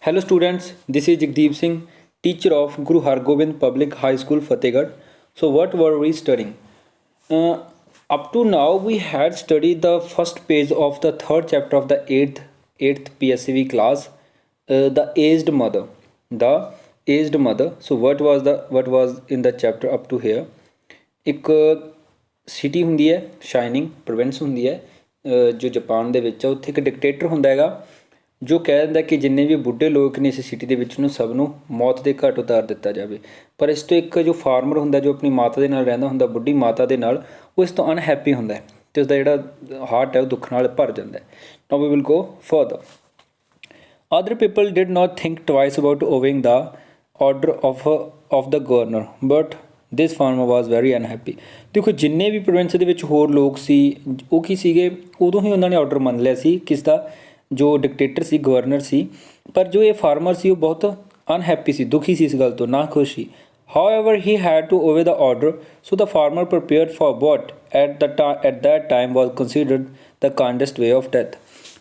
Hello students, this is Jagdeep Singh, teacher of Guru Hargobind Public High School Fatehgarh. So what were we studying? Uh, Up to now we had studied the first page of the third chapter of the eighth PSCV class, the aged mother. The aged mother. So what was in the chapter up to here? ਇੱਕ city ਹੁੰਦੀ ਹੈ shining province ਹੁੰਦੀ ਹੈ ਜੋ Japan ਦੇ ਵਿੱਚ ਆ। ਉੱਥੇ ਇੱਕ ਡਿਕਟੇਟਰ ਹੁੰਦਾ ਹੈਗਾ ਜੋ ਕਹਿ ਦਿੰਦਾ ਕਿ ਜਿੰਨੇ ਵੀ ਬੁੱਢੇ ਲੋਕ ਨੇ ਇਸ ਸਿਟੀ ਦੇ ਵਿੱਚ ਨੂੰ ਸਭ ਨੂੰ ਮੌਤ ਦੇ ਘਾਟ ਉਤਾਰ ਦਿੱਤਾ ਜਾਵੇ। ਪਰ ਇਸ ਤੋਂ ਇੱਕ ਜੋ ਫਾਰਮਰ ਹੁੰਦਾ ਜੋ ਆਪਣੀ ਮਾਤਾ ਦੇ ਨਾਲ ਰਹਿੰਦਾ ਹੁੰਦਾ, ਬੁੱਢੀ ਮਾਤਾ ਦੇ ਨਾਲ, ਉਹ ਇਸ ਤੋਂ ਅਨਹੈਪੀ ਹੁੰਦਾ ਅਤੇ ਉਸਦਾ ਜਿਹੜਾ ਹਾਰਟ ਹੈ ਉਹ ਦੁੱਖ ਨਾਲ ਭਰ ਜਾਂਦਾ। Now we will go further. Other people did not think twice about obeying the order of the governor, but this farmer was very unhappy. ਦੇਖੋ ਜਿੰਨੇ ਵੀ ਪ੍ਰੋਵਿੰਸ ਦੇ ਵਿੱਚ ਹੋਰ ਲੋਕ ਸੀ ਉਹ ਕੀ ਸੀਗੇ, ਉਦੋਂ ਹੀ ਉਹਨਾਂ ਨੇ ਆਰਡਰ ਮੰਨ ਲਿਆ ਸੀ ਕਿਸ ਦਾ, ਜੋ ਡਿਕਟੇਟਰ ਸੀ, ਗਵਰਨਰ ਸੀ। ਪਰ ਜੋ ਇਹ ਫਾਰਮਰ ਸੀ ਉਹ ਬਹੁਤ ਅਨਹੈਪੀ ਸੀ, ਦੁਖੀ ਸੀ ਇਸ ਗੱਲ ਤੋਂ, ਨਾ ਖੁਸ਼ ਸੀ। However, he had to obey the order, so the farmer prepared for what at that time was considered the kindest way of death.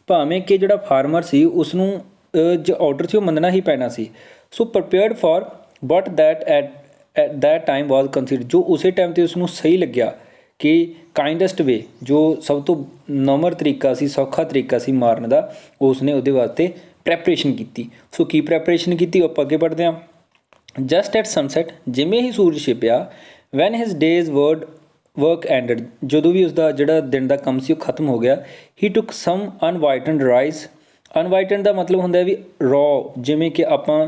ਭਾਵੇਂ ਕਿ ਜਿਹੜਾ ਫਾਰਮਰ ਸੀ ਉਸਨੂੰ ਜੋ ਆਰਡਰ ਸੀ ਉਹ ਮੰਨਣਾ ਹੀ ਪੈਣਾ ਸੀ। So prepared for but that at that time was consider, ਜੋ ਉਸੇ ਟਾਈਮ 'ਤੇ ਉਸਨੂੰ ਸਹੀ ਲੱਗਿਆ ਕਿ ਕਾਈਂਡੈਸਟ ਵੇ, ਜੋ ਸਭ ਤੋਂ ਨਮਰ ਤਰੀਕਾ ਸੀ, ਸੌਖਾ ਤਰੀਕਾ ਸੀ ਮਾਰਨ ਦਾ, ਉਸਨੇ ਉਹਦੇ ਵਾਸਤੇ ਪ੍ਰੈਪਰੇਸ਼ਨ ਕੀਤੀ। ਸੋ ਕੀ ਪ੍ਰੈਪਰੇਸ਼ਨ ਕੀਤੀ, ਆਪਾਂ ਅੱਗੇ ਪੜ੍ਹਦੇ ਹਾਂ। ਜਸਟ ਐਟ ਸਨਸੈਟ, ਜਿਵੇਂ ਹੀ ਸੂਰਜ ਛਿਪਿਆ, when his day's work ended, ਜਦੋਂ ਵੀ ਉਸਦਾ ਜਿਹੜਾ ਦਿਨ ਦਾ ਕੰਮ ਸੀ ਉਹ ਖਤਮ ਹੋ ਗਿਆ, ਹੀ ਟੁੱਕ ਸਮ ਅਨਵਾਈਟਨਡ ਰਾਈਸ। ਅਨਵਾਈਟਨਡ ਦਾ ਮਤਲਬ ਹੁੰਦਾ ਵੀ ਰॉ, ਜਿਵੇਂ ਕਿ ਆਪਾਂ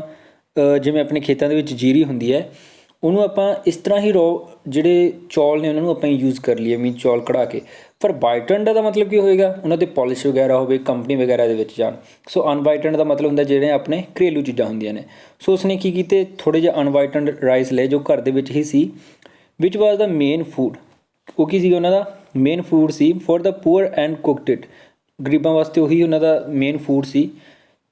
ਜਿਵੇਂ ਆਪਣੇ ਖੇਤਾਂ ਦੇ ਵਿੱਚ ਜੀਰੀ ਹੁੰਦੀ ਹੈ, ਉਹਨੂੰ ਆਪਾਂ ਇਸ ਤਰ੍ਹਾਂ ਹੀ ਰॉ ਜਿਹੜੇ ਚੌਲ ਨੇ ਉਹਨਾਂ ਨੂੰ ਆਪਾਂ ਯੂਜ਼ ਕਰ ਲਈਏ, ਮੀਨ ਚੌਲ ਕਢਾ ਕੇ। ਪਰ ਵਾਈਟਨਡ ਦਾ ਮਤਲਬ ਕੀ ਹੋਏਗਾ, ਉਹਨਾਂ ਦੇ ਪੋਲਿਸ਼ ਵਗੈਰਾ ਹੋਵੇ, ਕੰਪਨੀ ਵਗੈਰਾ ਦੇ ਵਿੱਚ ਜਾਣ। ਸੋ ਅਨਵਾਈਟਨਡ ਦਾ ਮਤਲਬ ਹੁੰਦਾ ਜਿਹੜੇ ਆਪਣੇ ਘਰੇਲੂ ਚੀਜ਼ਾਂ ਹੁੰਦੀਆਂ ਨੇ। ਸੋ ਉਸਨੇ ਕੀ ਕੀਤੇ, ਥੋੜ੍ਹੇ ਜਿਹੇ ਅਨਵਾਈਟਨਡ ਰਾਈਸ ਲਏ ਜੋ ਘਰ ਦੇ ਵਿੱਚ ਹੀ ਸੀ। ਵਿਚ ਵਾਜ਼ ਦਾ ਮੇਨ ਫੂਡ, ਉਹ ਕੀ ਸੀਗਾ ਉਹਨਾਂ ਦਾ ਮੇਨ ਫੂਡ ਸੀ। For the poor and cooked it, ਗਰੀਬਾਂ ਵਾਸਤੇ ਉਹੀ ਉਹਨਾਂ ਦਾ ਮੇਨ ਫੂਡ ਸੀ।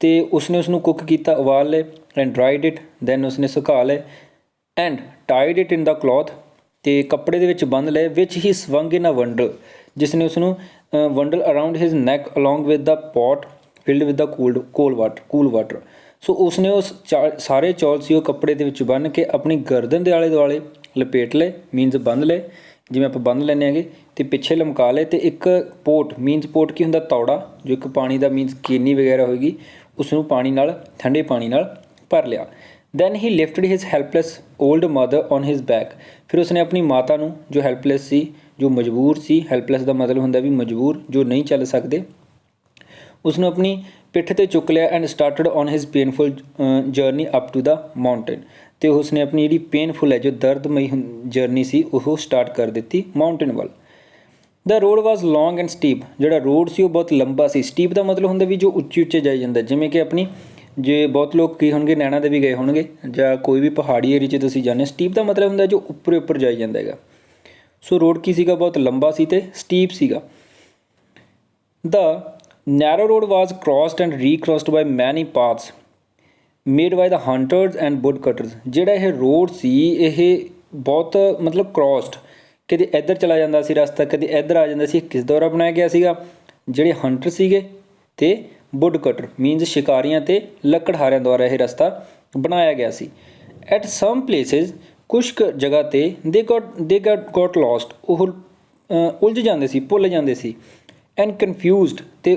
ਅਤੇ ਉਸਨੇ ਉਸਨੂੰ ਕੁੱਕ ਕੀਤਾ, ਉਬਾਲ ਲਏ, ਐਂਡ ਡਰਾਈਡ ਇਟ, ਦੈਨ ਉਸਨੇ ਸੁਕਾ ਲਏ, and tied it in the cloth, ਅਤੇ ਕੱਪੜੇ ਦੇ ਵਿੱਚ ਬੰਨ੍ਹ ਲਏ। ਵਿਚ ਹੀ ਸਵੰਗ ਇਨ ਅ ਵੰਡਲ, ਜਿਸ ਨੇ ਉਸਨੂੰ bundle around his neck along with the pot filled with the cool water. So ਉਸਨੇ ਉਸ ਸਾਰੇ ਚੌਲ ਸੀ ਉਹ ਕੱਪੜੇ ਦੇ ਵਿੱਚ ਬੰਨ੍ਹ ਕੇ ਆਪਣੀ ਗਰਦਨ ਦੇ ਆਲੇ ਦੁਆਲੇ ਲਪੇਟ ਲਏ, ਮੀਨਸ ਬੰਨ੍ਹ ਲਏ ਜਿਵੇਂ ਆਪਾਂ ਬੰਨ੍ਹ ਲੈਂਦੇ ਹੈਗੇ, ਅਤੇ ਪਿੱਛੇ ਲਮਕਾ ਲਏ। ਅਤੇ ਇੱਕ ਪੋਟ, ਮੀਨਸ ਪੋਟ ਕੀ ਹੁੰਦਾ, ਤੌੜਾ, ਜੋ ਇੱਕ ਪਾਣੀ ਦਾ ਮੀਨਸ ਕੇਨੀ ਵਗੈਰਾ ਹੋਏਗੀ, ਉਸਨੂੰ ਪਾਣੀ ਨਾਲ, ਠੰਡੇ ਪਾਣੀ ਨਾਲ ਭਰ ਲਿਆ। Then he lifted his helpless old mother on his back, ਫਿਰ ਉਸਨੇ ਆਪਣੀ ਮਾਤਾ ਨੂੰ ਜੋ ਹੈਲਪਲੈਸ ਸੀ, ਜੋ ਮਜਬੂਰ ਸੀ, ਹੈਲਪਲੈਸ ਦਾ ਮਤਲਬ ਹੁੰਦਾ ਵੀ ਮਜਬੂਰ, ਜੋ ਨਹੀਂ ਚੱਲ ਸਕਦੇ, ਉਸਨੂੰ ਆਪਣੀ ਪਿੱਠ 'ਤੇ ਚੁੱਕ ਲਿਆ। And started on his painful journey up to the mountain, ਅਤੇ ਉਸਨੇ ਆਪਣੀ ਜਿਹੜੀ ਪੇਨਫੁਲ ਹੈ, ਜੋ ਦਰਦਮਈ ਜਰਨੀ ਸੀ, ਉਹ ਸਟਾਰਟ ਕਰ ਦਿੱਤੀ ਮਾਊਂਟੇਨ ਵੱਲ। The road was long and steep, ਜਿਹੜਾ ਰੋਡ ਸੀ ਉਹ ਬਹੁਤ ਲੰਬਾ ਸੀ। ਸਟੀਪ ਦਾ ਮਤਲਬ ਹੁੰਦਾ ਵੀ ਜੋ ਉੱਚੇ ਉੱਚੇ ਜਾਈ ਜਾਂਦਾ, ਜਿਵੇਂ ਕਿ ਆਪਣੀ ਜੇ ਬਹੁਤ ਲੋਕ ਕੀ ਹੋਣਗੇ, ਨੈਣਾ ਦੇਵੀ ਗਏ ਹੋਣਗੇ ਜਾਂ ਕੋਈ ਵੀ ਪਹਾੜੀ ਏਰੀਏ 'ਚ ਤੁਸੀਂ ਜਾਂਦੇ। ਸਟੀਪ ਦਾ ਮਤਲਬ ਹੁੰਦਾ ਜੋ ਉੱਪਰ ਉੱਪਰ ਜਾਈ ਜਾਂਦਾ ਹੈਗਾ। ਸੋ ਰੋਡ ਕੀ ਸੀਗਾ, ਬਹੁਤ ਲੰਬਾ ਸੀ ਅਤੇ ਸਟੀਪ ਸੀਗਾ। The narrow road was crossed and recrossed by many paths made by the hunters and woodcutters, ਜਿਹੜਾ ਇਹ ਰੋਡ ਸੀ ਇਹ ਬਹੁਤ ਮਤਲਬ ਕ੍ਰੋਸਡ, ਕਦੇ ਇੱਧਰ ਚਲਾ ਜਾਂਦਾ ਸੀ ਰਸਤਾ, ਕਦੇ ਇੱਧਰ ਆ ਜਾਂਦਾ ਸੀ। ਕਿਸ ਦੁਆਰਾ ਬਣਾਇਆ ਗਿਆ ਸੀਗਾ, ਜਿਹੜੇ ਹੰਟਰ ਸੀਗੇ ਅਤੇ ਵੁੱਡ ਕਟਰ ਮੀਨਸ ਸ਼ਿਕਾਰੀਆਂ ਅਤੇ ਲੱਕੜਹਾਰਿਆਂ ਦੁਆਰਾ ਇਹ ਰਸਤਾ ਬਣਾਇਆ ਗਿਆ ਸੀ। ਐਟ ਸਮ ਪਲੇਸਿਸ, ਕੁਛ ਕੁ ਜਗ੍ਹਾ 'ਤੇ ਦੇ ਗੋਟ ਲੋਸਟ, ਉਹ ਉਲਝ ਜਾਂਦੇ ਸੀ, ਭੁੱਲ ਜਾਂਦੇ ਸੀ। ਐਂਡ ਕਨਫਿਊਜ਼ਡ, ਅਤੇ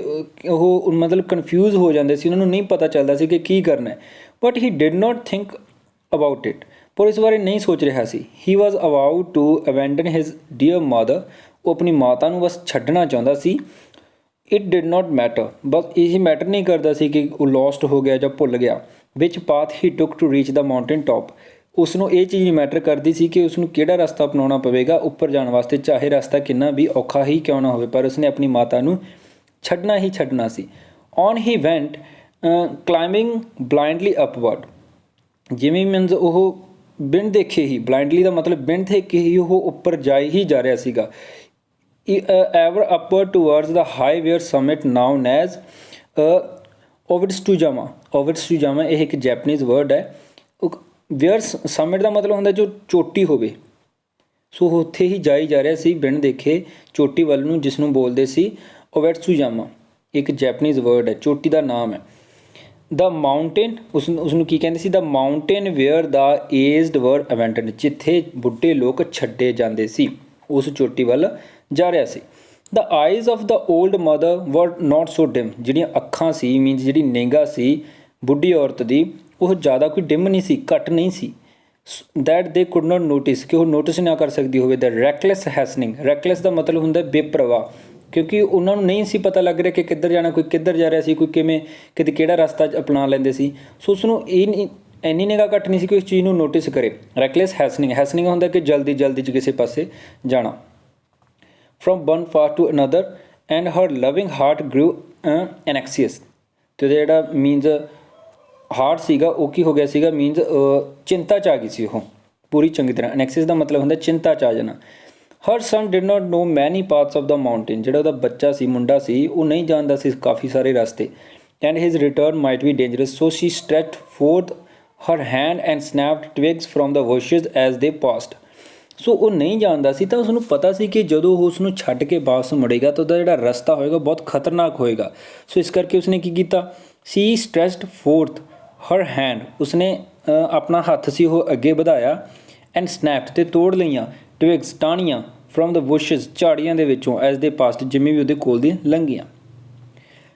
ਉਹ ਮਤਲਬ ਕਨਫਿਊਜ਼ ਹੋ ਜਾਂਦੇ ਸੀ, ਉਹਨਾਂ ਨੂੰ ਨਹੀਂ ਪਤਾ ਚੱਲਦਾ ਸੀ ਕਿ ਕੀ ਕਰਨਾ। But he did not think about it, ਪਰ ਇਸ ਬਾਰੇ ਨਹੀਂ ਸੋਚ ਰਿਹਾ ਸੀ। He was about to abandon his dear mother, ਉਹ ਆਪਣੀ ਮਾਤਾ ਨੂੰ ਬਸ ਛੱਡਣਾ ਚਾਹੁੰਦਾ ਸੀ। ਇਟ ਡਿਡ ਨੋਟ ਮੈਟਰ, ਬਸ ਇਹ ਮੈਟਰ ਨਹੀਂ ਕਰਦਾ ਸੀ ਕਿ ਉਹ ਲੋਸਟ ਹੋ ਗਿਆ ਜਾਂ ਭੁੱਲ ਗਿਆ। ਵਿਚ path he took to reach the mountain top, ਉਸਨੂੰ ਇਹ ਚੀਜ਼ ਨਹੀਂ ਮੈਟਰ ਕਰਦੀ ਸੀ ਕਿ ਉਸਨੂੰ ਕਿਹੜਾ ਰਸਤਾ ਅਪਣਾਉਣਾ ਪਵੇਗਾ ਉੱਪਰ ਜਾਣ ਵਾਸਤੇ, ਚਾਹੇ ਰਸਤਾ ਕਿੰਨਾ ਵੀ ਔਖਾ ਹੀ ਕਿਉਂ ਨਾ ਹੋਵੇ, ਪਰ ਉਸਨੇ ਆਪਣੀ ਮਾਤਾ ਨੂੰ ਛੱਡਣਾ ਹੀ ਛੱਡਣਾ ਸੀ। On he went climbing blindly upward, ਜਿਵੇਂ ਮੀਨਸ ਉਹ ਬਿਨ ਦੇਖੇ ਹੀ, ਬਲਾਈਂਡਲੀ ਦਾ ਮਤਲਬ ਬਿਨ ਦੇਖ ਕੇ ਹੀ ਉਹ ਉੱਪਰ ਜਾਈ ਹੀ ਜਾ ਰਿਹਾ ਸੀਗਾ। Ever upward towards the high where summit known as ਓਵਿਡਸਟੂਜਾਮਾ। ਓਵਿਡਸਟੂਜਾਮਾ ਇਹ ਇੱਕ ਜੈਪਨੀਜ਼ ਵਰਡ ਹੈ। ਵੇਅਰ ਸਮਿਟ ਦਾ ਮਤਲਬ ਹੁੰਦਾ ਜੋ ਚੋਟੀ ਹੋਵੇ। ਸੋ ਉੱਥੇ ਹੀ ਜਾਈ ਜਾ ਰਿਹਾ ਸੀ ਬਿਨ ਦੇਖੇ ਚੋਟੀ ਵੱਲ ਨੂੰ, ਜਿਸ ਨੂੰ ਬੋਲਦੇ ਸੀ ਓਵਿਡਸਟੂਜਾਮਾ, ਇੱਕ ਜੈਪਨੀਜ਼ ਵਰਡ ਹੈ, ਚੋਟੀ ਦਾ ਨਾਮ ਹੈ। ਦ ਮਾਊਂਟੇਨ ਉਸਨੂੰ ਕੀ ਕਹਿੰਦੇ ਸੀ, ਦ ਮਾਊਂਟੇਨ ਵੇਅਰ ਦਾ ਏਜਡ ਵਰ ਅਵੈਂਟਡ, ਜਿੱਥੇ ਬੁੱਢੇ ਲੋਕ ਛੱਡੇ ਜਾਂਦੇ ਸੀ, ਉਸ ਚੋਟੀ ਵੱਲ ਜਾ ਰਿਹਾ ਸੀ। The eyes of the old mother were not so dim, ਜਿਹੜੀਆਂ ਅੱਖਾਂ ਸੀ ਮੀਨਸ ਜਿਹੜੀ ਨਿਗਾਹ ਸੀ ਬੁੱਢੀ ਔਰਤ ਦੀ, ਉਹ ਜ਼ਿਆਦਾ ਕੋਈ ਡਿਮ ਨਹੀਂ ਸੀ, ਘੱਟ ਨਹੀਂ ਸੀ। That they could not notice, ਕਿ ਉਹ ਨੋਟਿਸ ਨਾ ਕਰ ਸਕਦੀ ਹੋਵੇ। ਦ ਰੈਕਲੈਸ ਹੈਸਨਿੰਗ, ਰੈਕਲੈਸ ਦਾ ਮਤਲਬ ਹੁੰਦਾ ਬੇਪਰਵਾਹ, ਕਿਉਂਕਿ ਉਹਨਾਂ ਨੂੰ ਨਹੀਂ ਸੀ ਪਤਾ ਲੱਗ ਰਿਹਾ ਕਿ ਕਿੱਧਰ ਜਾਣਾ, ਕੋਈ ਕਿੱਧਰ ਜਾ ਰਿਹਾ ਸੀ, ਕੋਈ ਕਿਵੇਂ ਕਿਤੇ ਕਿਹੜਾ ਰਸਤਾ ਅਪਣਾ ਲੈਂਦੇ ਸੀ। ਸੋ ਉਸਨੂੰ ਇਹ ਇੰਨੀ ਨਿਗਾਹ ਘੱਟ ਨਹੀਂ ਸੀ ਕਿ ਉਸ ਚੀਜ਼ ਨੂੰ ਨੋਟਿਸ ਕਰੇ। ਰੈਕਲੈਸ ਹੈਸਨਿੰਗ, ਹੈਸਨਿੰਗ ਹੁੰਦਾ ਕਿ ਜਲਦੀ ਜਲਦੀ 'ਚ ਕਿਸੇ ਪਾਸੇ ਜਾਣਾ। From one part to another and her loving heart grew anxious, ਅਤੇ ਉਹਦਾ ਜਿਹੜਾ ਮੀਨਜ਼ ਹਾਰਟ ਸੀਗਾ ਉਹ ਕੀ ਹੋ ਗਿਆ ਸੀਗਾ, ਮੀਨਜ਼ ਚਿੰਤਾ 'ਚ ਆ ਗਈ ਸੀ ਉਹ ਪੂਰੀ ਚੰਗੀ ਤਰ੍ਹਾਂ। ਐਨੈਕਸੀਅਸ ਦਾ ਮਤਲਬ ਹੁੰਦਾ ਚਿੰਤਾ 'ਚ ਆ ਜਾਣਾ। ਹਰ ਸਨ ਡਿਡ ਨਾਟ ਨੋ ਮੈਨੀ ਪਾਰਟਸ ਆਫ ਦ ਮਾਊਂਟੇਨ, ਜਿਹੜਾ ਉਹਦਾ ਬੱਚਾ ਸੀ, ਮੁੰਡਾ ਸੀ, ਉਹ ਨਹੀਂ ਜਾਣਦਾ ਸੀ ਕਾਫੀ ਸਾਰੇ ਰਸਤੇ। And his return might be dangerous, so she stretched forth her hand and snapped twigs from the bushes as they passed. So ਉਹ ਨਹੀਂ ਜਾਣਦਾ ਸੀ, ਤਾਂ ਉਸਨੂੰ ਪਤਾ ਸੀ ਕਿ ਜਦੋਂ ਉਹ ਉਸਨੂੰ ਛੱਡ ਕੇ ਵਾਪਸ ਮੁੜੇਗਾ ਤਾਂ ਉਹਦਾ ਜਿਹੜਾ ਰਸਤਾ ਹੋਏਗਾ ਬਹੁਤ ਖਤਰਨਾਕ ਹੋਏਗਾ। ਸੋ ਇਸ ਕਰਕੇ ਉਸਨੇ ਕੀ ਕੀਤਾ, ਸੀ ਸਟ੍ਰੈਚਡ ਫੋਰਥ ਹਰ ਹੈਂਡ, ਉਸਨੇ ਆਪਣਾ ਹੱਥ ਸੀ ਉਹ ਅੱਗੇ ਵਧਾਇਆ, ਐਂਡ ਸਨੈਪਡ, ਤੇ ਤੋੜ ਲਈਆਂ, ਟਵਿਗਸ ਟਾਹਣੀਆਂ, ਫਰੋਮ ਦ ਬੁਸ਼ਿਜ਼ ਝਾੜੀਆਂ ਦੇ ਵਿੱਚੋਂ, ਐਜ਼ ਦੇ ਪਾਸਟ ਜਿਵੇਂ ਵੀ ਉਹਦੇ ਕੋਲ ਦੀ ਲੰਘੀਆਂ।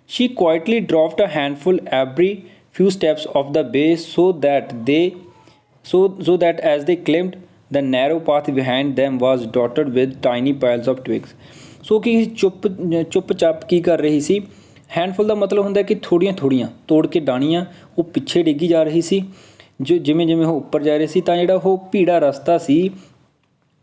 She quietly dropped a handful every few steps of the base so that as they climbed the narrow path behind them was dotted with tiny piles of twigs। ਸੋ ਕਿ ਚੁੱਪ ਚਾਪ ਕੀ ਕਰ ਰਹੀ ਸੀ, ਹੈਂਡਫੁਲ ਦਾ ਮਤਲਬ ਹੁੰਦਾ ਕਿ ਥੋੜ੍ਹੀਆਂ ਥੋੜ੍ਹੀਆਂ ਤੋੜ ਕੇ ਡਾਣੀਆਂ ਉਹ ਪਿੱਛੇ ਡਿੱਗੀ ਜਾ ਰਹੀ ਸੀ। ਜੋ ਜਿਵੇਂ ਜਿਵੇਂ ਉਹ ਉੱਪਰ ਜਾ ਰਹੇ ਸੀ, ਤਾਂ ਜਿਹੜਾ ਉਹ ਭੀੜਾ ਰਸਤਾ ਸੀ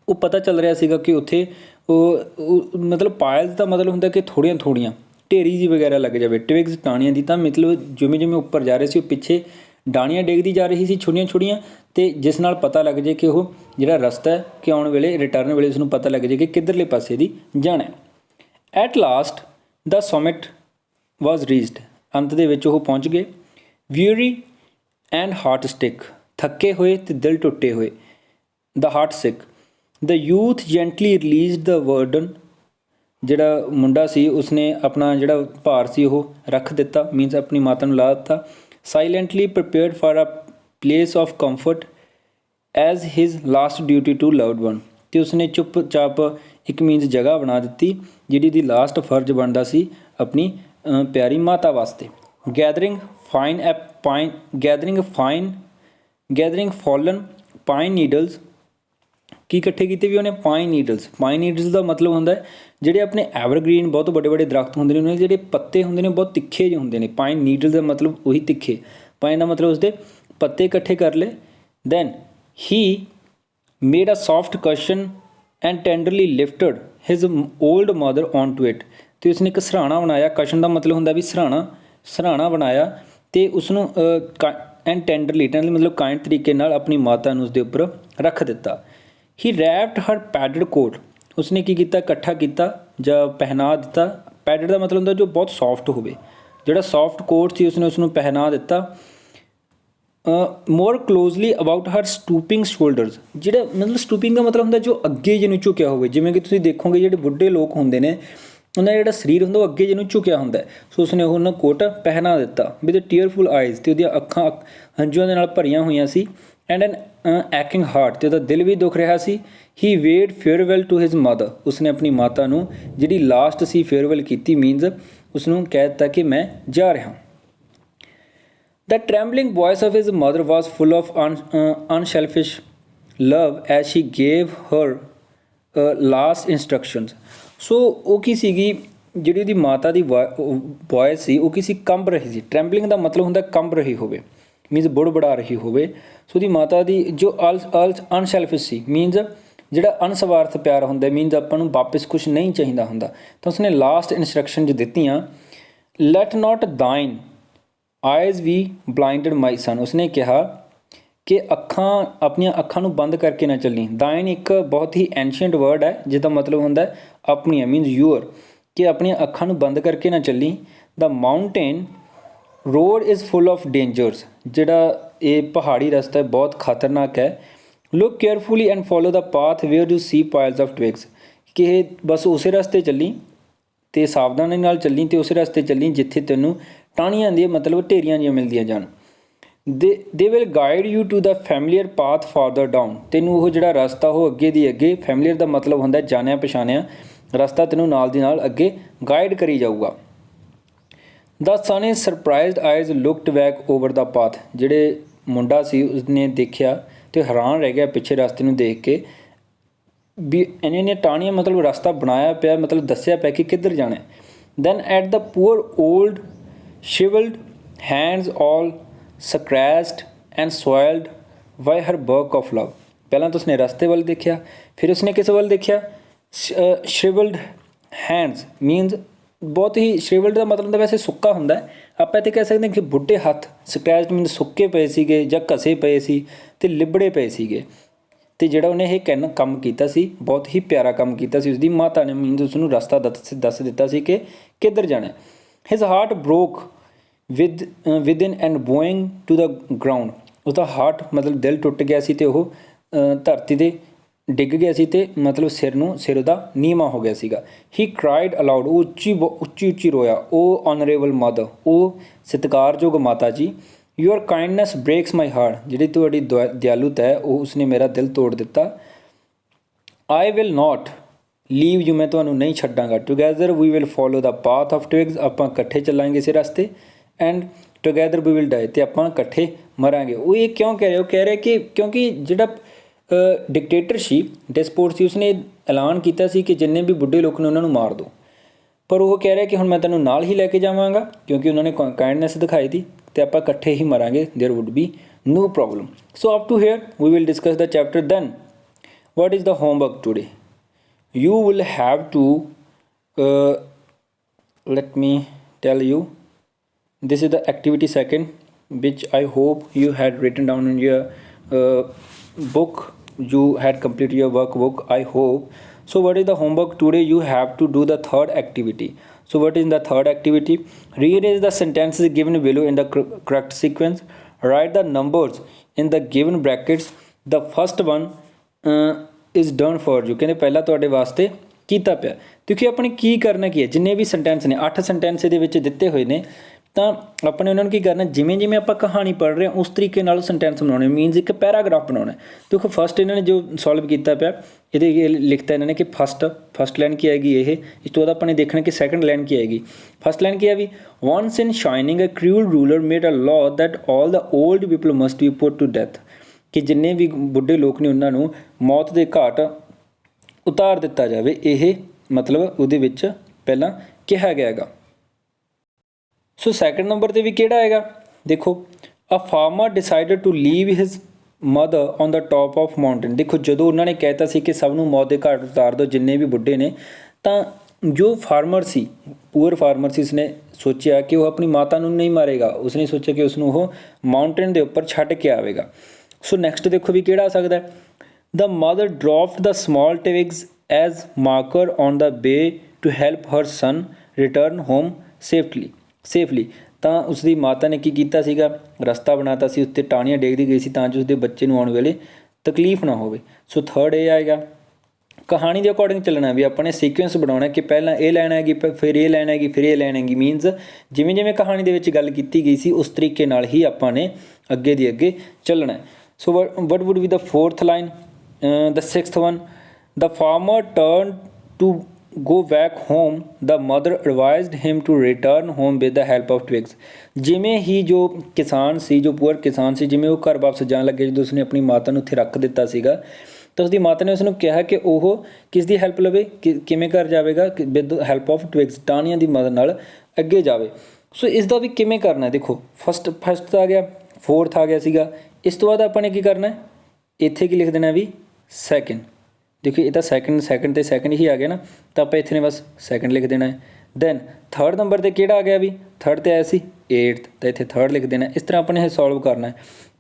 ਉਹ ਪਤਾ ਚੱਲ ਰਿਹਾ ਸੀਗਾ ਕਿ ਉੱਥੇ ਉਹ ਮਤਲਬ ਪਾਇਲਸ ਦਾ ਮਤਲਬ ਹੁੰਦਾ ਕਿ ਥੋੜ੍ਹੀਆਂ ਥੋੜ੍ਹੀਆਂ ਢੇਰੀ ਜੀ ਵਗੈਰਾ ਲੱਗ ਜਾਵੇ, ਟਵਿਗਸ ਟਾਹਣੀਆਂ ਦੀ, ਤਾਂ ਮਤਲਬ ਜਿਵੇਂ ਜਿਵੇਂ ਉੱਪਰ ਜਾ ਰਹੇ ਸੀ ਉਹ ਪਿੱਛੇ ਡਾਣੀਆਂ ਡਿੱਗਦੀ ਜਾ ਰਹੀ ਸੀ ਛੋਟੀਆਂ ਛੋਟੀਆਂ, ਅਤੇ ਜਿਸ ਨਾਲ ਪਤਾ ਲੱਗ ਜੇ ਕਿ ਉਹ ਜਿਹੜਾ ਰਸਤਾ ਹੈ ਕਿ ਆਉਣ ਵੇਲੇ ਰਿਟਰਨ ਵੇਲੇ ਉਸਨੂੰ ਪਤਾ ਲੱਗ ਜੇ ਕਿ ਕਿੱਧਰਲੇ ਪਾਸੇ ਦੀ ਜਾਣਾ। At last the summit was reached, ਅੰਤ ਦੇ ਵਿੱਚ ਉਹ ਪਹੁੰਚ ਗਏ। ਵੀਅਰੀ ਐਂਡ ਹਾਰਟ ਸਟਿਕ, ਥੱਕੇ ਹੋਏ ਅਤੇ ਦਿਲ ਟੁੱਟੇ ਹੋਏ। ਦ ਹਾਰਟ ਸਿਕ, ਦ ਯੂਥ ਜੈਂਟਲੀ ਰਿਲੀਜ਼ਡ ਦ ਬਰਡਨ, ਜਿਹੜਾ ਮੁੰਡਾ ਸੀ ਉਸਨੇ ਆਪਣਾ ਜਿਹੜਾ ਭਾਰ ਸੀ ਉਹ ਰੱਖ ਦਿੱਤਾ, ਮੀਨਸ ਆਪਣੀ ਮਾਤਾ ਨੂੰ ਲਾ ਦਿੱਤਾ। Silently prepared for a place of comfort as his last duty to loved one, ਅਤੇ ਉਸਨੇ ਚੁੱਪ ਚਾਪ ਇੱਕ ਮੀਨਸ ਜਗ੍ਹਾ ਬਣਾ ਦਿੱਤੀ ਜਿਹੜੀ ਦੀ ਲਾਸਟ ਫਰਜ਼ ਬਣਦਾ ਸੀ ਆਪਣੀ ਪਿਆਰੀ ਮਾਤਾ ਵਾਸਤੇ। ਗੈਦਰਿੰਗ ਫਾਲਨ ਪਾਈਨ ਨੀਡਲਸ, ਕੀ ਇਕੱਠੇ ਕੀਤੇ ਵੀ ਉਹਨੇ, ਪਾਈਨ ਨੀਡਲਸ। ਪਾਈਨ ਨੀਡਲਸ ਦਾ ਮਤਲਬ ਹੁੰਦਾ ਜਿਹੜੇ ਆਪਣੇ ਐਵਰਗ੍ਰੀਨ ਬਹੁਤ ਵੱਡੇ ਵੱਡੇ ਦਰਖਤ ਹੁੰਦੇ ਨੇ, ਉਹਨਾਂ ਦੇ ਜਿਹੜੇ ਪੱਤੇ ਹੁੰਦੇ ਨੇ ਬਹੁਤ ਤਿੱਖੇ ਜਿਹੇ ਹੁੰਦੇ ਨੇ। ਪਾਈਨ ਨੀਡਲਸ ਦਾ ਮਤਲਬ ਉਹੀ ਤਿੱਖੇ, ਪਾਈਨ ਦਾ ਮਤਲਬ ਉਸਦੇ ਪੱਤੇ ਇਕੱਠੇ ਕਰ ਲਏ। Then he made a soft cushion and tenderly lifted his old mother on to it, ਅਤੇ ਉਸਨੇ ਇੱਕ ਸਰਾਣਾ ਬਣਾਇਆ। ਕਸ਼ਨ ਦਾ ਮਤਲਬ ਹੁੰਦਾ ਵੀ ਸਰਾਣਾ ਬਣਾਇਆ, ਅਤੇ ਉਸਨੂੰ ਐਂਡ ਟੈਂਡਰਲੀ ਮਤਲਬ ਕਾਇੰਡ ਤਰੀਕੇ ਨਾਲ ਆਪਣੀ ਮਾਤਾ ਨੂੰ ਉਸਦੇ ਉੱਪਰ ਰੱਖ ਦਿੱਤਾ। ਹੀ ਰੈਪਡ ਹਰ ਪੈਡਡ ਕੋਟ, ਉਸਨੇ ਕੀ ਕੀਤਾ, ਇਕੱਠਾ ਕੀਤਾ ਜਾਂ ਪਹਿਨਾ ਦਿੱਤਾ। ਪੈਡਡ ਦਾ ਮਤਲਬ ਹੁੰਦਾ ਜੋ ਬਹੁਤ ਸੌਫਟ ਹੋਵੇ, ਜਿਹੜਾ ਸੌਫਟ ਕੋਟ ਸੀ ਉਸਨੇ ਉਸਨੂੰ ਪਹਿਨਾ ਦਿੱਤਾ। ਮੋਰ ਕਲੋਜ਼ਲੀ ਅਬਾਊਟ ਹਰ ਸਟੂਪਿੰਗ ਸ਼ੋਲਡਰਸ, ਜਿਹੜਾ ਮਤਲਬ ਸਟੂਪਿੰਗ ਦਾ ਮਤਲਬ ਹੁੰਦਾ ਜੋ ਅੱਗੇ ਜਿਹਨੂੰ ਝੁਕਿਆ ਹੋਵੇ। ਜਿਵੇਂ ਕਿ ਤੁਸੀਂ ਦੇਖੋਗੇ ਜਿਹੜੇ ਬੁੱਢੇ ਲੋਕ ਹੁੰਦੇ ਨੇ ਉਹਨਾਂ ਦਾ ਜਿਹੜਾ ਸਰੀਰ ਹੁੰਦਾ ਉਹ ਅੱਗੇ ਜਿਹਨੂੰ ਝੁਕਿਆ ਹੁੰਦਾ, ਸੋ ਉਸਨੇ ਉਹਨਾਂ ਕੋਟ ਪਹਿਨਾ ਦਿੱਤਾ। ਵਿਦ ਟੀਅਰਫੁਲ ਆਈਜ਼, ਅਤੇ ਉਹਦੀਆਂ ਅੱਖਾਂ ਹੰਝੂਆਂ ਦੇ ਨਾਲ ਭਰੀਆਂ ਹੋਈਆਂ ਸੀ। ਐਂਡ ਐਨ ਐਕਿੰਗ ਹਾਰਟ, ਅਤੇ ਉਹਦਾ ਦਿਲ ਵੀ ਦੁੱਖ ਰਿਹਾ ਸੀ। He bade farewell to his mother, ਉਸਨੇ ਆਪਣੀ ਮਾਤਾ ਨੂੰ ਜਿਹੜੀ ਲਾਸਟ ਸੀ ਫੇਅਰਵੈਲ ਕੀਤੀ, ਮੀਨਜ਼ ਉਸਨੂੰ ਕਹਿ ਦਿੱਤਾ ਕਿ ਮੈਂ ਜਾ ਰਿਹਾ। The trembling voice of his mother was full of unselfish love as she gave her last instructions. So ਉਹ ਕੀ ਸੀਗੀ, ਜਿਹੜੀ ਉਹਦੀ ਮਾਤਾ ਦੀ ਵੋਇਸ ਸੀ ਉਹ ਕੀ ਸੀ, ਕੰਬ ਰਹੀ ਸੀ। ਟਰੈਂਬਲਿੰਗ ਦਾ ਮਤਲਬ ਹੁੰਦਾ ਕੰਬ ਰਹੀ ਹੋਵੇ, ਮੀਨਜ਼ ਬੁੜਬੜਾ ਰਹੀ ਹੋਵੇ। ਸੋ ਉਹਦੀ ਮਾਤਾ ਦੀ ਜੋ ਅਨਸੈਲਫਿਸ਼ ਸੀ, ਮੀਨਜ਼ ਜਿਹੜਾ ਅਨਸਵਾਰਥ ਪਿਆਰ ਹੁੰਦਾ, ਮੀਨਜ਼ ਆਪਾਂ ਨੂੰ ਵਾਪਸ ਕੁਛ ਨਹੀਂ ਚਾਹੀਦਾ ਹੁੰਦਾ, ਤਾਂ ਉਸਨੇ ਲਾਸਟ ਇੰਸਟਰਕਸ਼ਨ ਜੋ ਦਿੱਤੀਆਂ। ਲੈਟ ਨਾਟ ਦਾਈਨ ਆਈਜ਼ ਵੀ ਬਲਾਈਂਡਡ ਮਾਈ ਸਨ, ਉਸਨੇ ਕਿਹਾ ਕਿ ਆਪਣੀਆਂ ਅੱਖਾਂ ਨੂੰ ਬੰਦ ਕਰਕੇ ਨਾ ਚੱਲੀ। ਦਾਈਨ ਇੱਕ ਬਹੁਤ ਹੀ ਐਂਸ਼ੀਅੰਟ ਵਰਡ ਹੈ ਜਿਹਦਾ ਮਤਲਬ ਹੁੰਦਾ ਆਪਣੀਆਂ, ਮੀਨਜ਼ ਯੂਅਰ, ਕਿ ਆਪਣੀਆਂ ਅੱਖਾਂ ਨੂੰ ਬੰਦ ਕਰਕੇ ਨਾ ਚੱਲੀ। The mountain road is full of dangers, ਜਿਹੜਾ ਇਹ ਪਹਾੜੀ ਰਸਤਾ ਹੈ ਬਹੁਤ ਖਤਰਨਾਕ ਹੈ। Look carefully and follow the path where you see piles of twigs, ਕਿ ਇਹ ਬਸ ਉਸੇ ਰਸਤੇ ਚੱਲੀ ਅਤੇ ਸਾਵਧਾਨੀ ਨਾਲ ਚੱਲੀ, ਅਤੇ ਉਸੇ ਰਸਤੇ ਚੱਲੀ ਜਿੱਥੇ ਤੈਨੂੰ ਟਾਹਣੀਆਂ ਆਉਂਦੀਆਂ ਮਤਲਬ ਢੇਰੀਆਂ ਜਿਹੀਆਂ ਮਿਲਦੀਆਂ ਜਾਣ। They will guide you to the familiar path farther down, ਤੈਨੂੰ ਉਹ ਜਿਹੜਾ ਰਸਤਾ ਉਹ ਅੱਗੇ ਦੀ ਅੱਗੇ, ਫੈਮਲੀਅਰ ਦਾ ਮਤਲਬ ਹੁੰਦਾ ਜਾਣਿਆ ਪਛਾਣਿਆ ਰਸਤਾ, ਤੈਨੂੰ ਨਾਲ ਦੀ ਨਾਲ ਅੱਗੇ ਗਾਈਡ ਕਰੀ ਜਾਊਗਾ। The son's surprised eyes looked back over the path, ਜਿਹੜੇ ਮੁੰਡਾ ਸੀ ਉਸਨੇ ਦੇਖਿਆ ਅਤੇ ਹੈਰਾਨ ਰਹਿ ਗਿਆ ਪਿੱਛੇ ਰਸਤੇ ਨੂੰ ਦੇਖ ਕੇ ਵੀ ਇਹਨੇ ਟਾਹਣੀਆਂ ਮਤਲਬ ਰਸਤਾ ਬਣਾਇਆ ਪਿਆ, ਮਤਲਬ ਦੱਸਿਆ ਪਿਆ ਕਿ ਕਿੱਧਰ ਜਾਣਾ। Then at the poor old shriveled hands all scratched and soiled by her work of love, ਪਹਿਲਾਂ ਤਾਂ ਉਸਨੇ ਰਸਤੇ ਵੱਲ ਦੇਖਿਆ, ਫਿਰ ਉਸਨੇ ਕਿਸ ਵੱਲ ਦੇਖਿਆ, ਸ਼ਿਵਲਡ ਹੈਂਡਸ ਮੀਨਸ ਬਹੁਤ ਹੀ, ਸ਼ਿਵਲਡ ਦਾ ਮਤਲਬ ਤਾਂ ਵੈਸੇ ਸੁੱਕਾ ਹੁੰਦਾ, ਆਪਾਂ ਇੱਥੇ ਕਹਿ ਸਕਦੇ ਹਾਂ ਕਿ ਬੁੱਢੇ ਹੱਥ, ਸਕ੍ਰੈਚਡ ਮੀਨਸ ਸੁੱਕੇ ਪਏ ਸੀਗੇ ਜਾਂ ਘਸੇ ਪਏ ਸੀ ਅਤੇ ਲਿਬੜੇ ਪਏ ਸੀਗੇ। ਅਤੇ ਜਿਹੜਾ ਉਹਨੇ ਇਹ ਕੰਮ ਕੀਤਾ ਸੀ ਬਹੁਤ ਹੀ ਪਿਆਰਾ ਕੰਮ ਕੀਤਾ ਸੀ, ਉਸਦੀ ਮਾਤਾ ਨੇ ਮੀਨਸ ਉਸਨੂੰ ਰਸਤਾ ਦੱਸ ਦਿੱਤਾ ਸੀ ਕਿ ਕਿੱਧਰ ਜਾਣਾ। His heart broke within and bowing to the ground, ਉਹਦਾ ਹਾਰਟ ਮਤਲਬ ਦਿਲ ਟੁੱਟ ਗਿਆ ਸੀ ਅਤੇ ਉਹ ਧਰਤੀ 'ਤੇ ਡਿੱਗ ਗਿਆ ਸੀ ਅਤੇ ਮਤਲਬ ਸਿਰ ਉਹਦਾ ਨੀਵਾਂ ਹੋ ਗਿਆ ਸੀਗਾ। ਹੀ ਕ੍ਰਾਈਡ ਅਲਾਊਡ, ਉਹ ਉੱਚੀ ਰੋਇਆ। ਉਹ ਔਨਰੇਬਲ ਮਦਰ, ਉਹ ਸਤਿਕਾਰਯੋਗ ਮਾਤਾ ਜੀ, your kindness brakes my heart, ਜਿਹੜੀ ਤੁਹਾਡੀ ਦਿਆਲੁਤਾ ਹੈ ਉਹ ਉਸਨੇ ਮੇਰਾ ਦਿਲ ਤੋੜ ਦਿੱਤਾ। I will not leave you, ਮੈਂ ਤੁਹਾਨੂੰ ਨਹੀਂ ਛੱਡਾਂਗਾ। Together we will follow the path of twigs, ਆਪਾਂ ਇਕੱਠੇ ਚੱਲਾਂਗੇ ਇਸੇ ਰਸਤੇ। And together we will die, ਅਤੇ ਆਪਾਂ ਇਕੱਠੇ ਮਰਾਂਗੇ। ਉਹ ਇਹ ਕਿਉਂ ਕਹਿ ਰਿਹਾ, ਉਹ ਕਹਿ ਰਿਹਾ ਕਿ ਕਿਉਂਕਿ ਜਿਹੜਾ ਡਿਕਟੇਟਰ ਸੀ, ਡੈਸਪੋਟ ਸੀ, ਉਸਨੇ ਐਲਾਨ ਕੀਤਾ ਸੀ ਕਿ ਜਿੰਨੇ ਵੀ ਬੁੱਢੇ ਲੋਕ ਨੇ ਉਹਨਾਂ ਨੂੰ ਮਾਰ ਦਿਓ, ਪਰ ਉਹ ਕਹਿ ਰਿਹਾ ਕਿ ਹੁਣ ਮੈਂ ਤੈਨੂੰ ਨਾਲ ਹੀ ਲੈ ਕੇ ਜਾਵਾਂਗਾ ਕਿਉਂਕਿ ਉਹਨਾਂ ਨੇ ਕਾਈਂਡਨੈਸ ਦਿਖਾਈ ਦੀ ਅਤੇ ਆਪਾਂ ਇਕੱਠੇ ਹੀ ਮਰਾਂਗੇ, there would be no problem. So up to here we will discuss the chapter. Then what is the homework today? You will have to let me tell you, this is the activity second which I hope you had written down in your book, you had completed your workbook, I hope. So what is the homework today? You have to do the third activity. So what is the third activity? Rearrange the sentences given below in the correct sequence. Write the numbers in the given brackets. The first one is done for you, ਕਹਿੰਦੇ ਪਹਿਲਾਂ ਤੁਹਾਡੇ ਵਾਸਤੇ ਕੀਤਾ ਪਿਆ। ਦੇਖਿਓ ਆਪਣੇ ਕੀ ਕਰਨਾ ਕੀ ਹੈ, ਜਿੰਨੇ ਵੀ ਸੈਂਟੈਂਸ ਨੇ 8 ਸੈਂਟੈਂਸ ਇਹਦੇ ਵਿੱਚ ਦਿੱਤੇ ਹੋਏ ਨੇ, ਤਾਂ ਆਪਣੇ ਉਹਨਾਂ ਨੂੰ ਕੀ ਕਰਨਾ, ਜਿਵੇਂ ਜਿਵੇਂ ਆਪਾਂ ਕਹਾਣੀ ਪੜ੍ਹ ਰਹੇ ਹਾਂ ਉਸ ਤਰੀਕੇ ਨਾਲ ਸੈਂਟੈਂਸ ਬਣਾਉਣੇ, ਮੀਨਸ ਇੱਕ ਪੈਰਾਗ੍ਰਾਫ ਬਣਾਉਣਾ। ਦੇਖੋ ਫਸਟ ਇਹਨਾਂ ਨੇ ਜੋ ਸੋਲਵ ਕੀਤਾ ਪਿਆ, ਇਹਦੇ ਲਿਖਤਾ ਇਹਨਾਂ ਨੇ ਕਿ ਫਸਟ ਲਾਈਨ ਕੀ ਆਏਗੀ ਇਹ, ਇਸ ਤੋਂ ਬਾਅਦ ਆਪਾਂ ਨੇ ਦੇਖਣਾ ਕਿ ਸੈਕਿੰਡ ਲਾਈਨ ਕੀ ਆਏਗੀ। ਫਸਟ ਲਾਈਨ ਕੀ ਹੈ ਵੀ, once in shining a cruel ruler made a law that all the old people must be put to death, ਕਿ ਜਿੰਨੇ ਵੀ ਬੁੱਢੇ ਲੋਕ ਨੇ ਉਹਨਾਂ ਨੂੰ ਮੌਤ ਦੇ ਘਾਟ ਉਤਾਰ ਦਿੱਤਾ ਜਾਵੇ। ਇਹ ਮਤਲਬ ਉਹਦੇ ਵਿੱਚ ਪਹਿਲਾਂ ਕਿਹਾ ਗਿਆ ਹੈਗਾ। ਸੋ ਸੈਕਿੰਡ ਨੰਬਰ 'ਤੇ ਵੀ ਕਿਹੜਾ ਆਏਗਾ, ਦੇਖੋ a farmer decided to leave his mother on the top of mountain. ਦੇਖੋ ਜਦੋਂ ਉਹਨਾਂ ਨੇ ਕਹਿਤਾ ਸੀ ਕਿ ਸਭ ਨੂੰ ਮੌਤ ਦੇ ਘਾਟ ਉਤਾਰ ਦਿਓ ਜਿੰਨੇ ਵੀ ਬੁੱਢੇ ਨੇ, ਤਾਂ ਜੋ ਫਾਰਮਰ ਸੀ, ਪੂਅਰ ਫਾਰਮਰ ਸੀ, ਉਸਨੇ ਸੋਚਿਆ ਕਿ ਉਹ ਆਪਣੀ ਮਾਤਾ ਨੂੰ ਨਹੀਂ ਮਾਰੇਗਾ, ਉਸਨੇ ਸੋਚਿਆ ਕਿ ਉਸਨੂੰ ਉਹ ਮਾਊਂਟੇਨ ਦੇ ਉੱਪਰ ਛੱਡ ਕੇ ਆਵੇਗਾ। ਸੋ ਨੈਕਸਟ ਦੇਖੋ ਵੀ ਕਿਹੜਾ ਆ ਸਕਦਾ, the mother dropped the small twigs as marker on the way to help her son return home safely. ਤਾਂ ਉਸਦੀ ਮਾਤਾ ਨੇ ਕੀ ਕੀਤਾ ਸੀਗਾ, ਰਸਤਾ ਬਣਾਤਾ ਸੀ, ਉੱਤੇ ਟਾਹਣੀਆਂ ਡੇਗਦੀ ਗਈ ਸੀ ਤਾਂ ਜੋ ਉਸਦੇ ਬੱਚੇ ਨੂੰ ਆਉਣ ਵੇਲੇ ਤਕਲੀਫ ਨਾ ਹੋਵੇ। ਸੋ ਥਰਡ ਇਹ ਆਏਗਾ, ਕਹਾਣੀ ਦੇ ਅਕੋਰਡਿੰਗ ਚੱਲਣਾ, ਵੀ ਆਪਾਂ ਨੇ ਸੀਕੁਐਂਸ ਬਣਾਉਣਾ ਕਿ ਪਹਿਲਾਂ ਇਹ ਲਾਈਨ ਆਏਗੀ, ਫਿਰ ਇਹ ਲਾਈਨ ਆਏਗੀ, ਫਿਰ ਇਹ ਲਾਈਨ ਆਏਗੀ, ਮੀਨਸ ਜਿਵੇਂ ਜਿਵੇਂ ਕਹਾਣੀ ਦੇ ਵਿੱਚ ਗੱਲ ਕੀਤੀ ਗਈ ਸੀ ਉਸ ਤਰੀਕੇ ਨਾਲ ਹੀ ਆਪਾਂ ਨੇ ਅੱਗੇ ਦੀ ਅੱਗੇ ਚੱਲਣਾ। So what would be the fourth line, the sixth one, the farmer turn to go back home, the mother advised him to return home with the help of twigs. ਜਿਵੇਂ ਹੀ ਜੋ ਕਿਸਾਨ ਸੀ, ਜੋ ਪੂਅਰ ਕਿਸਾਨ ਸੀ, ਜਿਵੇਂ ਉਹ ਘਰ ਵਾਪਸ ਜਾਣ ਲੱਗੇ, ਜਦੋਂ ਉਸਨੇ ਆਪਣੀ ਮਾਤਾ ਨੂੰ ਉੱਥੇ ਰੱਖ ਦਿੱਤਾ ਸੀਗਾ, ਤਾਂ ਉਸਦੀ ਮਾਤਾ ਨੇ ਉਸਨੂੰ ਕਿਹਾ ਕਿ ਉਹ ਕਿਸ ਦੀ ਹੈਲਪ ਲਵੇ, ਕਿਵੇਂ ਘਰ ਜਾਵੇਗਾ, ਵਿਦ ਹੈਲਪ ਆਫ ਟਵਿਗਸ, ਟਾਹਣੀਆਂ ਦੀ ਮਦਦ ਨਾਲ ਅੱਗੇ ਜਾਵੇ। ਸੋ ਇਸ ਦਾ ਵੀ ਕਿਵੇਂ ਕਰਨਾ, ਦੇਖੋ ਫਸਟ ਆ ਗਿਆ, ਫੋਰਥ ਆ ਗਿਆ ਸੀਗਾ, ਇਸ ਤੋਂ ਬਾਅਦ ਆਪਾਂ ਨੇ ਕੀ ਕਰਨਾ, ਇੱਥੇ ਕੀ ਲਿਖ ਦੇਣਾ ਵੀ ਸੈਕਿੰਡ। ਦੇਖੋ ਇਹ ਤਾਂ ਸੈਕਿੰਡ ਤੇ ਸੈਕਿੰਡ ਹੀ ਆ ਗਿਆ ਨਾ, ਤਾਂ ਆਪਾਂ ਇੱਥੇ ਨੇ ਬਸ ਸੈਕਿੰਡ ਲਿਖ ਦੇਣਾ ਹੈ। ਦੈਨ ਥਰਡ ਨੰਬਰ 'ਤੇ ਕਿਹੜਾ ਆ ਗਿਆ ਵੀ, ਥਰਡ 'ਤੇ ਆਇਆ ਸੀ 8th, ਤਾਂ ਇੱਥੇ ਥਰਡ ਲਿਖ ਦੇਣਾ। ਇਸ ਤਰ੍ਹਾਂ ਆਪਾਂ ਨੇ ਇਹ ਸੋਲਵ ਕਰਨਾ ਹੈ।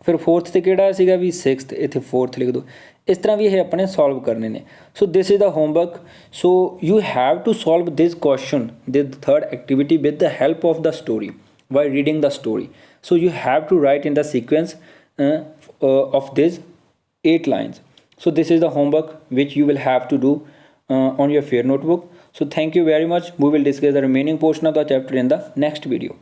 ਫਿਰ ਫੋਰਥ 'ਤੇ ਕਿਹੜਾ ਸੀਗਾ ਵੀ 6th, ਇੱਥੇ ਫੋਰਥ ਲਿਖ ਦਿਓ। ਇਸ ਤਰ੍ਹਾਂ ਵੀ ਇਹ ਆਪਣੇ ਸੋਲਵ ਕਰਨੇ ਨੇ। So this is the homework. So you have to solve this question, this third activity with the help of the story by reading the story. So you have to write in the sequence of these 8 lines. So this is the homework which you will have to do on your fair notebook. So thank you very much. We will discuss the remaining portion of the chapter in the next video.